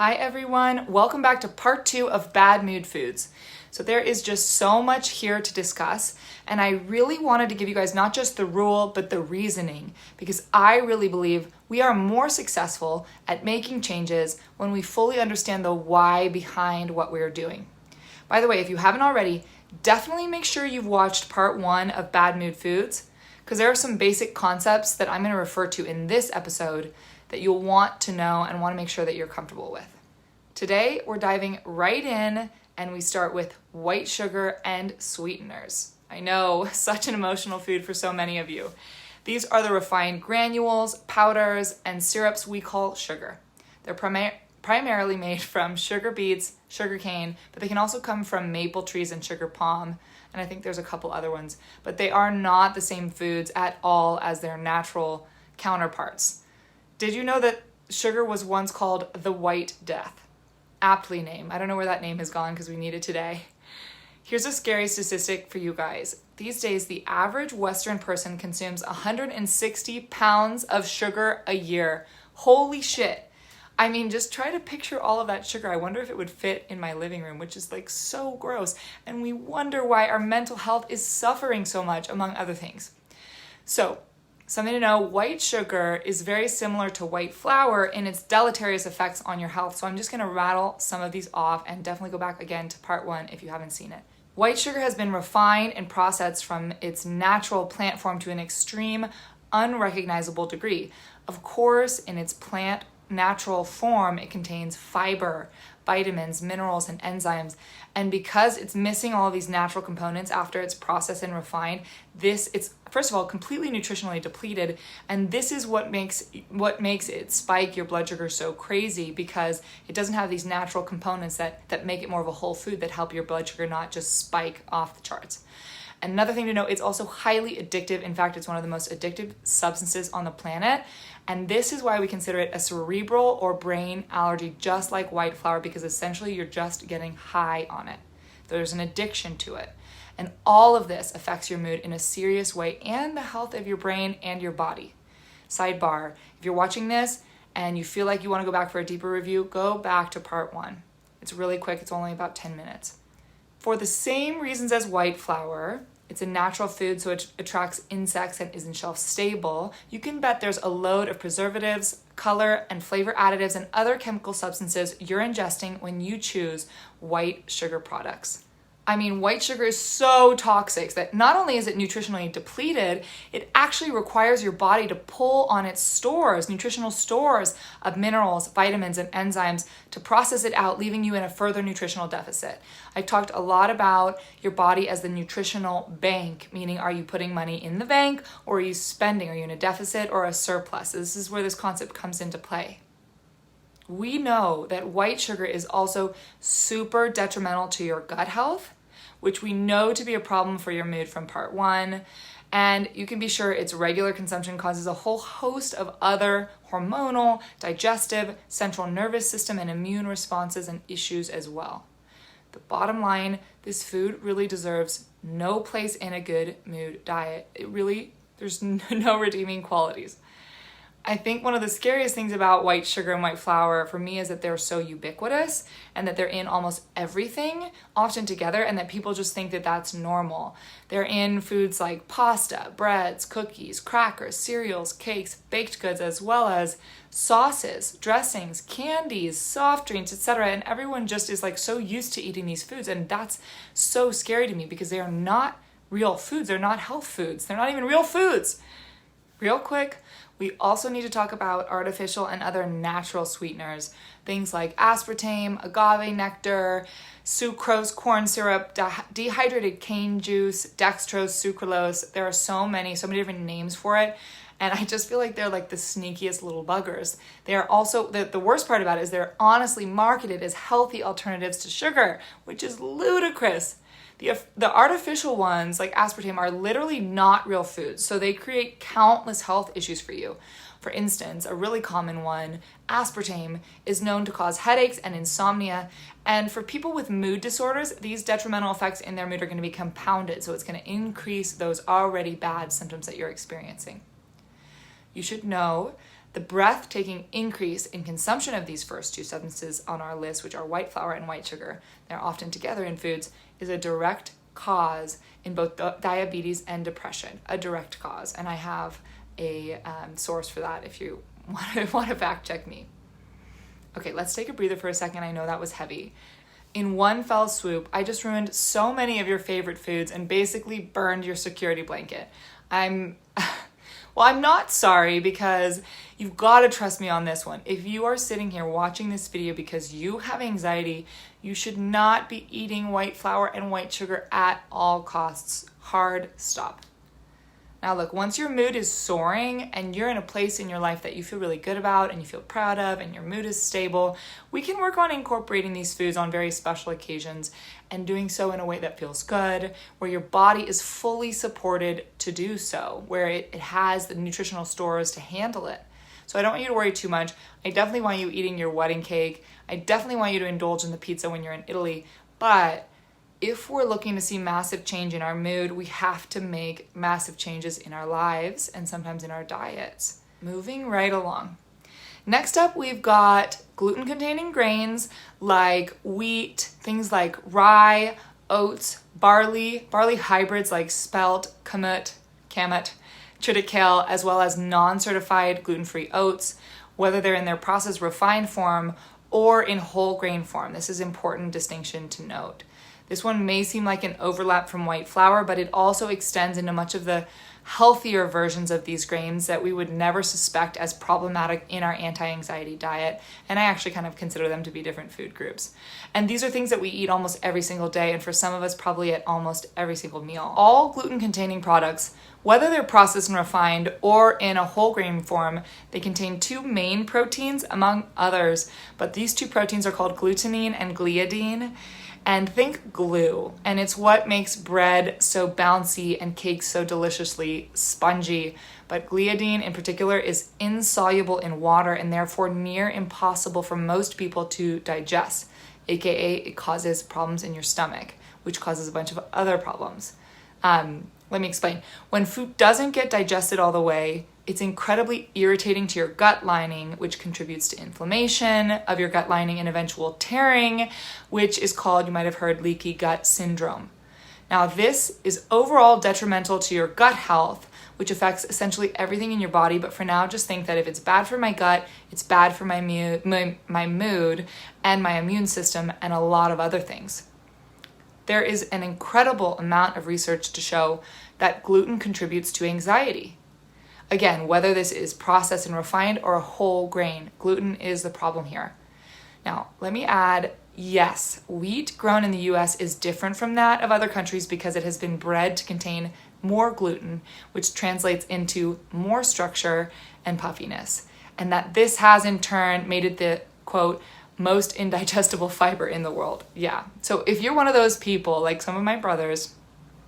Hi everyone, welcome back to part 2 of bad mood foods. So there is just so much here to discuss, and I really wanted to give you guys not just the rule, but the reasoning, because I really believe we are more successful at making changes when we fully understand the why behind what we're doing. By the way, if you haven't already, definitely make sure you've watched part 1 of bad mood foods, because there are some basic concepts that I'm going to refer to in this episode that you'll want to know and want to make sure that you're comfortable with. Today, we're diving right in, and we start with white sugar and sweeteners. I know, such an emotional food for so many of you. These are the refined granules, powders, and syrups we call sugar. They're primarily made from sugar beets, sugar cane, but they can also come from maple trees and sugar palm, and I think there's a couple other ones, but they are not the same foods at all as their natural counterparts. Did you know that sugar was once called the White Death? Aptly named. I don't know where that name has gone because we need it today. Here's a scary statistic for you guys. These days, the average Western person consumes 160 pounds of sugar a year. Holy shit. I mean, just try to picture all of that sugar. I wonder if it would fit in my living room, which is like so gross. And we wonder why our mental health is suffering so much, among other things. So, something to know, white sugar is very similar to white flour in its deleterious effects on your health. So I'm just going to rattle some of these off and definitely go back again to part 1 if you haven't seen it. White sugar has been refined and processed from its natural plant form to an extreme, unrecognizable degree. Of course, in its plant natural form, it contains fiber, vitamins, minerals, and enzymes. And because it's missing all of these natural components after it's processed and refined, it's first of all completely nutritionally depleted, and this is what makes it spike your blood sugar so crazy, because it doesn't have these natural components that make it more of a whole food that help your blood sugar not just spike off the charts. Another thing to note, it's also highly addictive. In fact, it's one of the most addictive substances on the planet. And this is why we consider it a cerebral or brain allergy, just like white flour, because essentially you're just getting high on it. There's an addiction to it. And all of this affects your mood in a serious way and the health of your brain and your body. Sidebar, if you're watching this and you feel like you want to go back for a deeper review, go back to part 1. It's really quick. It's only about 10 minutes. For the same reasons as white flour, it's a natural food, so it attracts insects and isn't shelf stable. You can bet there's a load of preservatives, color, and flavor additives and other chemical substances you're ingesting when you choose white sugar products. I mean, white sugar is so toxic that not only is it nutritionally depleted, it actually requires your body to pull on its nutritional stores of minerals, vitamins, and enzymes to process it out, leaving you in a further nutritional deficit. I talked a lot about your body as the nutritional bank, meaning are you putting money in the bank or are you spending? Are you in a deficit or a surplus? This is where this concept comes into play. We know that white sugar is also super detrimental to your gut health, which we know to be a problem for your mood from part 1. And you can be sure its regular consumption causes a whole host of other hormonal, digestive, central nervous system, and immune responses and issues as well. The bottom line, this food really deserves no place in a good mood diet. There's no redeeming qualities. I think one of the scariest things about white sugar and white flour for me is that they're so ubiquitous and that they're in almost everything, often together, and that people just think that that's normal. They're in foods like pasta, breads, cookies, crackers, cereals, cakes, baked goods, as well as sauces, dressings, candies, soft drinks, etc. And everyone just is like so used to eating these foods, and that's so scary to me because they are not real foods. They're not health foods. They're not even real foods. Real quick, we also need to talk about artificial and other natural sweeteners, things like aspartame, agave nectar, sucrose, corn syrup, dehydrated cane juice, dextrose, sucralose. There are so many different names for it. And I just feel like they're like the sneakiest little buggers. They are also, the worst part about it is they're honestly marketed as healthy alternatives to sugar, which is ludicrous. The artificial ones, like aspartame, are literally not real foods, so they create countless health issues for you. For instance, a really common one, aspartame, is known to cause headaches and insomnia, and for people with mood disorders, these detrimental effects in their mood are going to be compounded, so it's going to increase those already bad symptoms that you're experiencing. You should know The breathtaking increase in consumption of these first two substances on our list, which are white flour and white sugar, they're often together in foods, is a direct cause in both diabetes and depression, a direct cause. And I have a source for that if you want to fact check me. Okay, let's take a breather for a second. I know that was heavy. In one fell swoop, I just ruined so many of your favorite foods and basically burned your security blanket. Well, I'm not sorry, because you've got to trust me on this one. If you are sitting here watching this video because you have anxiety, you should not be eating white flour and white sugar at all costs. Hard stop. Now look, once your mood is soaring and you're in a place in your life that you feel really good about and you feel proud of and your mood is stable, we can work on incorporating these foods on very special occasions and doing so in a way that feels good, where your body is fully supported to do so, where it has the nutritional stores to handle it. So I don't want you to worry too much. I definitely want you eating your wedding cake. I definitely want you to indulge in the pizza when you're in Italy, but if we're looking to see massive change in our mood, we have to make massive changes in our lives and sometimes in our diets. Moving right along. Next up, we've got gluten-containing grains like wheat, things like rye, oats, barley hybrids like spelt, kamut, triticale, as well as non-certified gluten-free oats, whether they're in their processed refined form or in whole grain form. This is an important distinction to note. This one may seem like an overlap from white flour, but it also extends into much of the healthier versions of these grains that we would never suspect as problematic in our anti-anxiety diet. And I actually kind of consider them to be different food groups. And these are things that we eat almost every single day, and for some of us probably at almost every single meal. All gluten-containing products, whether they're processed and refined or in a whole grain form, they contain two main proteins among others, but these two proteins are called glutamine and gliadine. And think glue, and it's what makes bread so bouncy and cakes so deliciously spongy. But gliadine in particular is insoluble in water and therefore near impossible for most people to digest, aka it causes problems in your stomach, which causes a bunch of other problems. Let me explain. When food doesn't get digested all the way, it's incredibly irritating to your gut lining, which contributes to inflammation of your gut lining and eventual tearing, which is called, you might have heard, leaky gut syndrome. Now, this is overall detrimental to your gut health, which affects essentially everything in your body. But for now, just think that if it's bad for my gut, it's bad for my mood and my immune system and a lot of other things. There is an incredible amount of research to show that gluten contributes to anxiety. Again, whether this is processed and refined or a whole grain, gluten is the problem here. Now, let me add, yes, wheat grown in the US is different from that of other countries because it has been bred to contain more gluten, which translates into more structure and puffiness. And that this has in turn made it the, quote, most indigestible fiber in the world. Yeah. So if you're one of those people, like some of my brothers,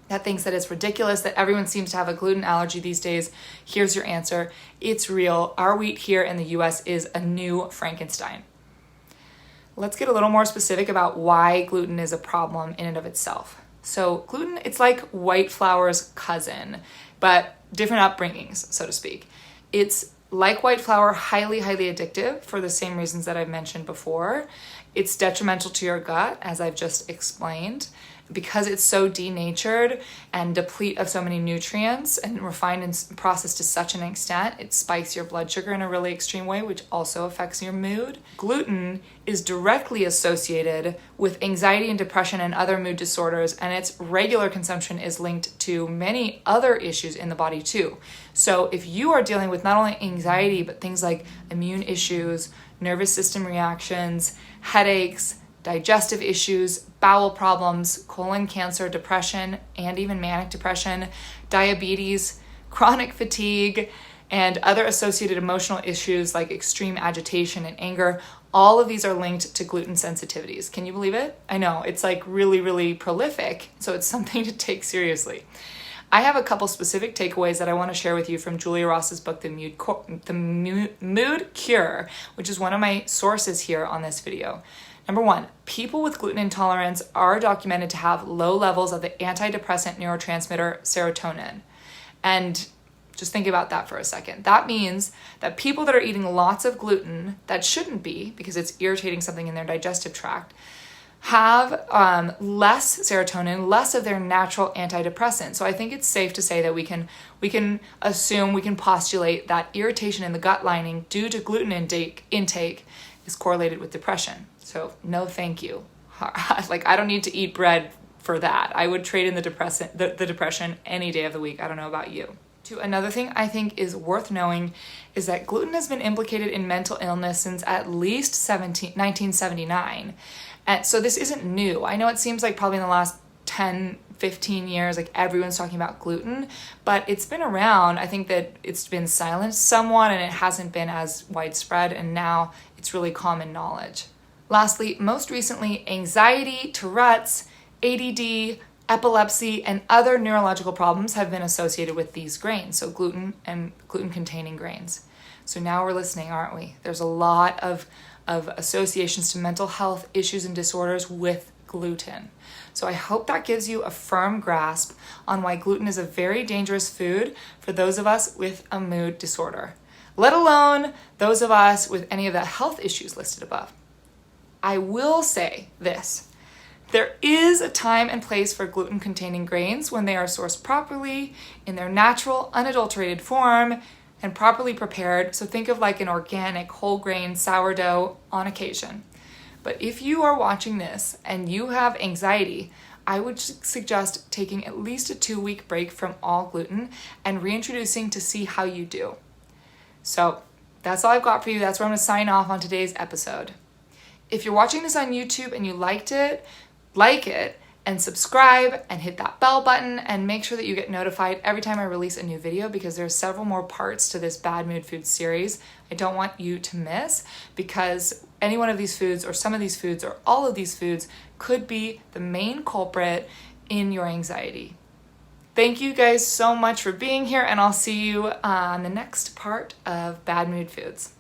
that thinks that it's ridiculous that everyone seems to have a gluten allergy these days, here's your answer. It's real. Our wheat here in the US is a new Frankenstein. Let's get a little more specific about why gluten is a problem in and of itself. So gluten, it's like white flour's cousin, but different upbringings, so to speak. It's like white flour, highly, highly addictive for the same reasons that I've mentioned before. It's detrimental to your gut, as I've just explained, because it's so denatured and deplete of so many nutrients and refined and processed to such an extent, it spikes your blood sugar in a really extreme way, which also affects your mood. Gluten is directly associated with anxiety and depression and other mood disorders, and its regular consumption is linked to many other issues in the body too. So if you are dealing with not only anxiety, but things like immune issues, nervous system reactions, headaches, digestive issues, bowel problems, colon cancer, depression, and even manic depression, diabetes, chronic fatigue, and other associated emotional issues like extreme agitation and anger, all of these are linked to gluten sensitivities. Can you believe it? I know, it's like really, really prolific, so it's something to take seriously. I have a couple specific takeaways that I want to share with you from Julia Ross's book, The Mood Cure, which is one of my sources here on this video. Number one, people with gluten intolerance are documented to have low levels of the antidepressant neurotransmitter serotonin. And Just think about that for a second. That means that people that are eating lots of gluten that shouldn't be, because it's irritating something in their digestive tract, have less serotonin, less of their natural antidepressant. So I think it's safe to say that we can assume, we can postulate that irritation in the gut lining due to gluten intake is correlated with depression. So no thank you. Like, I don't need to eat bread for that. I would trade in the depression any day of the week. I don't know about you. Another thing I think is worth knowing is that gluten has been implicated in mental illness since at least 1979. And so this isn't new. I know it seems like probably in the last 10, 15 years, like everyone's talking about gluten, but it's been around. I think that it's been silenced somewhat and it hasn't been as widespread, and now it's really common knowledge. Lastly, most recently, anxiety, Tourette's, ADD, epilepsy, and other neurological problems have been associated with these grains, so gluten and gluten-containing grains. So now we're listening, aren't we? There's a lot of associations to mental health issues and disorders with gluten. So I hope that gives you a firm grasp on why gluten is a very dangerous food for those of us with a mood disorder, let alone those of us with any of the health issues listed above. I will say this. There is a time and place for gluten-containing grains when they are sourced properly, in their natural, unadulterated form, and properly prepared. So think of like an organic, whole grain sourdough on occasion. But if you are watching this and you have anxiety, I would suggest taking at least a 2-week break from all gluten and reintroducing to see how you do. So that's all I've got for you. That's where I'm going to sign off on today's episode. If you're watching this on YouTube and you liked it, like it and subscribe and hit that bell button and make sure that you get notified every time I release a new video, because there's several more parts to this Bad Mood Foods series I don't want you to miss, because any one of these foods or some of these foods or all of these foods could be the main culprit in your anxiety. Thank you guys so much for being here, and I'll see you on the next part of Bad Mood Foods.